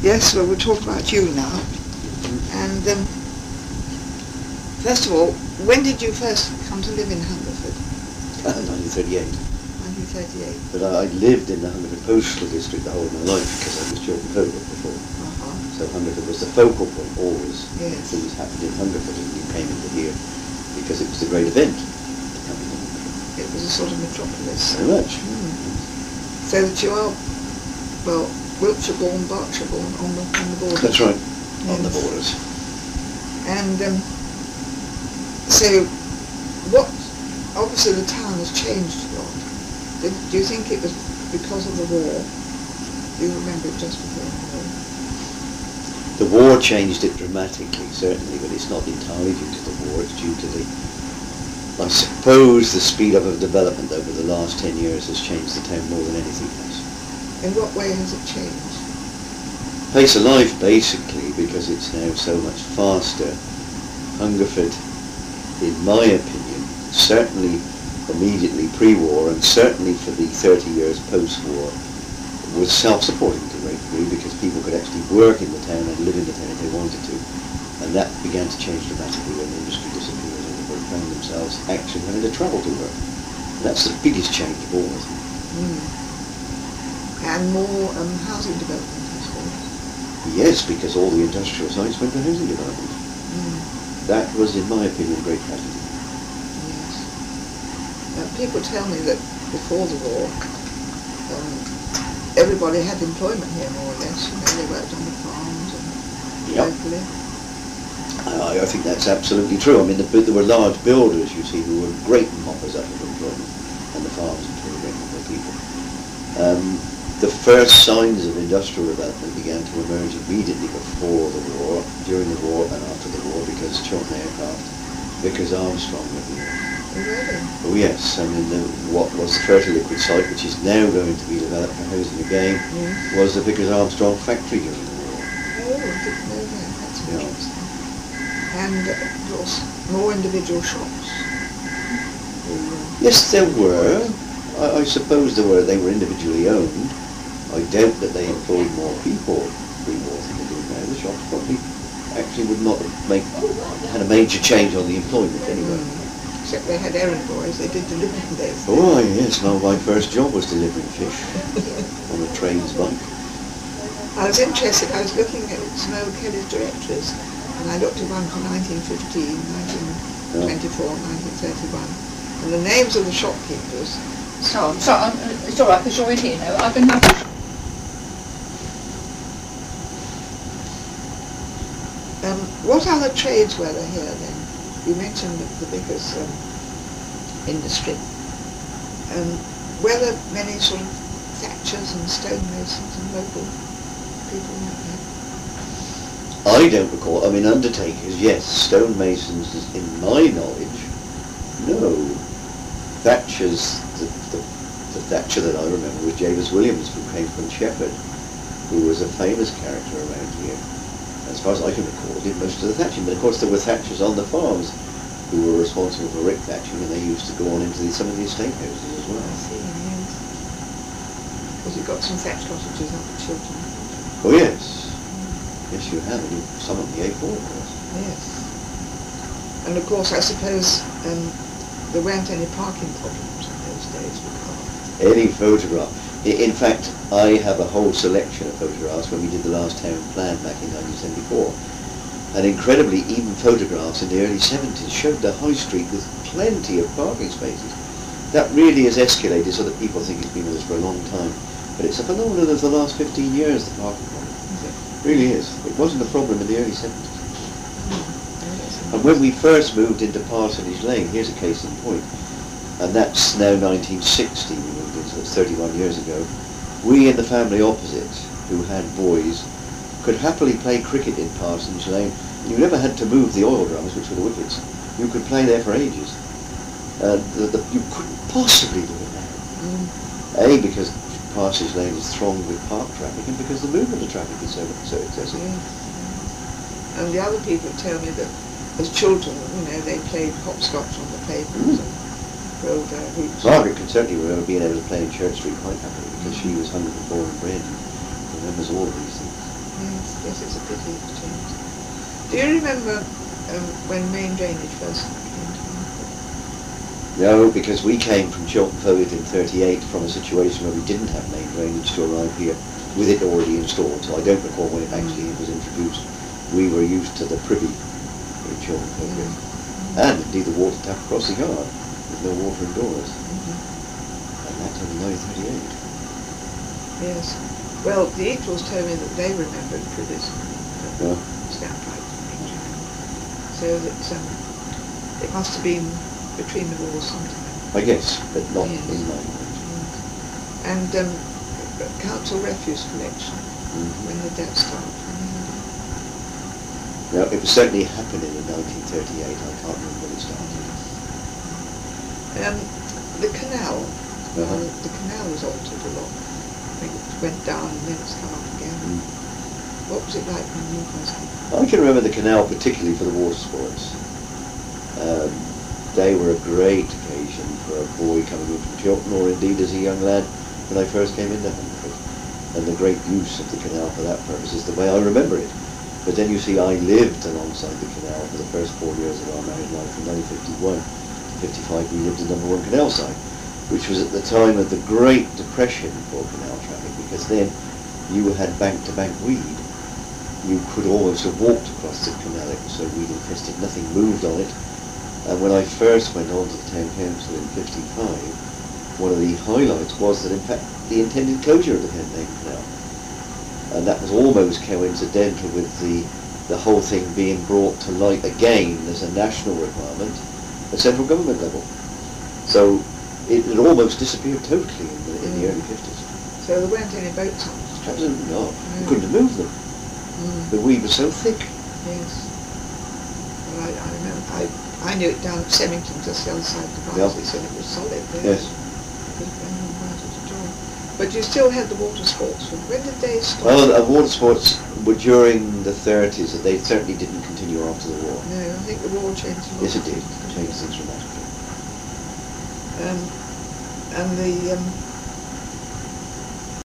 Yes, well, we'll talk about you now. And first of all, when did you first come to live in Hungerford? 1938. 1938. But I lived in the Hungerford Postal District the whole of my life because I was children focal before. So Hungerford was the focal point always. Yes. Things happened in Hungerford and you came into here because it was a great event to come in Hungerford. It was a sort of metropolis. Very much. So that you are, well, Wiltshire born, Berkshire born, on the borders. That's right, yes. on the borders. And so, what, obviously the town has changed a lot. Do you think it was because of the war? Do you remember it just before the war? The war changed it dramatically, certainly, but it's not entirely due to the war, it's due to the, I suppose, the speed up of development over the last 10 years has changed the town more than anything else. In what way has it changed? Pace of life, basically, because it's now so much faster. Hungerford, in my opinion, certainly immediately pre-war and certainly for the 30 years post-war, was self-supporting to a great degree because people could actually work in the town and live in the town if they wanted to. And that began to change dramatically when industry disappeared and people found themselves actually having to travel to work. And that's the biggest change of all, I think. And more housing development, I suppose. Yes, because all the industrial sites went to housing development. That was, in my opinion, a great tragedy. Yes. People tell me that before the war, everybody had employment here, more or less. You know, they worked on the farms and locally. I think that's absolutely true. I mean, there were large builders, you see, who were great moppers up of employment, and the farms employed a great number of people. The first signs of industrial development began to emerge immediately before the war, during the war and after the war, because Chiltern Aircraft, Vickers Armstrong were here. Oh, really? Oh yes, I mean what was the fertiliquid site, which is now going to be developed for housing again, was the Vickers Armstrong factory during the war. Oh, I didn't know that. That's interesting. And of course, more individual shops. Yes, there were. I suppose there were. They were individually owned. I doubt that they employed more people pre-war than they do now. The shops probably actually would not have had a major change on the employment anyway. Except they had errand boys. They did delivering days. Oh yes, no, my first job was delivering fish on a train's bike. I was interested. I was looking at Snow Kelly's directories, and I looked at one from 1915, 1924, 1931, and the names of the shopkeepers. So it's all right because you're in here now. I can have. What other trades were there here then? You mentioned the Vickers industry. Were there many sort of thatchers and stonemasons and local people like that? I don't recall. I mean, undertakers, yes. Stonemasons, in my knowledge, no. Thatchers, the thatcher that I remember was James Williams, who came from Shefford, who was a famous character around here. As far as I can recall, did most of the thatching. But of course there were thatchers on the farms who were responsible for rick thatching, and they used to go on into some of the estate houses as well. I see, yes. Because you've got some thatched cottages up at Chiltern. Oh yes. Yes, you have. And some on the A4, of course. Yes. And of course, I suppose there weren't any parking problems in those days with cars. Any photograph. In fact, I have a whole selection of photographs when we did the last town plan back in 1974. And incredibly, even photographs in the early 70s showed the high street with plenty of parking spaces. That really has escalated so that people think it's been with us for a long time. But it's a phenomenon of the last 15 years, the parking problem. It really is. It wasn't a problem in the early 70s. And when we first moved into Parsonage Lane, here's a case in point, and that's now 1960, we moved in, so that's 31 years ago, we in the family opposite, who had boys, could happily play cricket in Parsonage Lane. You never had to move the oil drums, which were the wickets. You could play there for ages. You couldn't possibly do it now. A, because Parsonage Lane is thronged with park traffic, and because the movement of traffic is so excessive. Yeah. And the other people tell me that as children, you know, they played hopscotch on the pavements and rode hoops. Margaret can certainly remember being able to play in Church Street quite happily because she was Hungerford born and bred and remembers all of these things. Yes. Yes, it's a pity it's changed. Do you remember when main drainage first came to Market? No, because we came from Chiltern Fowey in 38 from a situation where we didn't have main drainage to arrive here with it already installed, so I don't recall when it actually was introduced. We were used to the privy in Chiltern Fowey, and indeed the water tap across the yard with no water indoors. And that's only 1938. Yes. Well, the equals told me that they remembered privies, Yeah. stamp right. So that it must have been between the walls sometime. I guess, but not Yes. in my mind. And council refuse collection, when did that start? Now, it was certainly happening in 1938, I can't remember when it started. The canal, Uh-huh. the canal was altered a lot. I think it went down and then it's come up again. What was it like when you first came? I can remember the canal particularly for the water sports. They were a great occasion for a boy coming in from Chiltern, or indeed as a young lad when I first came into Hungerford. And the great use of the canal for that purpose is the way I remember it. But then you see, I lived alongside the canal for the first 4 years of our married life. From 1951 to 55 we lived in number 1 canal side, which was at the time of the Great Depression for canal traffic, because then you had bank-to-bank weed. You could almost have walked across the canal, it was so weed infested, nothing moved on it. And when I first went on to the town council in 55, one of the highlights was that in fact the intended closure of the Henlane Canal. And that was almost coincidental with the whole thing being brought to light again as a national requirement at central government level. So it had almost disappeared totally in the early 50s. So there weren't any boats on the street? Absolutely not. You couldn't have moved them. The weed was so thick. Yes. Well, I remember, I knew it down at Semmington, just the other side of the Barnsley, and it was solid there. Yes. But you still had the water sports. When did they stop? Well, water sports were during the 30s, and they certainly didn't continue after the war. No, I think the war changed a lot. Yes, it did. Changed things dramatically. And the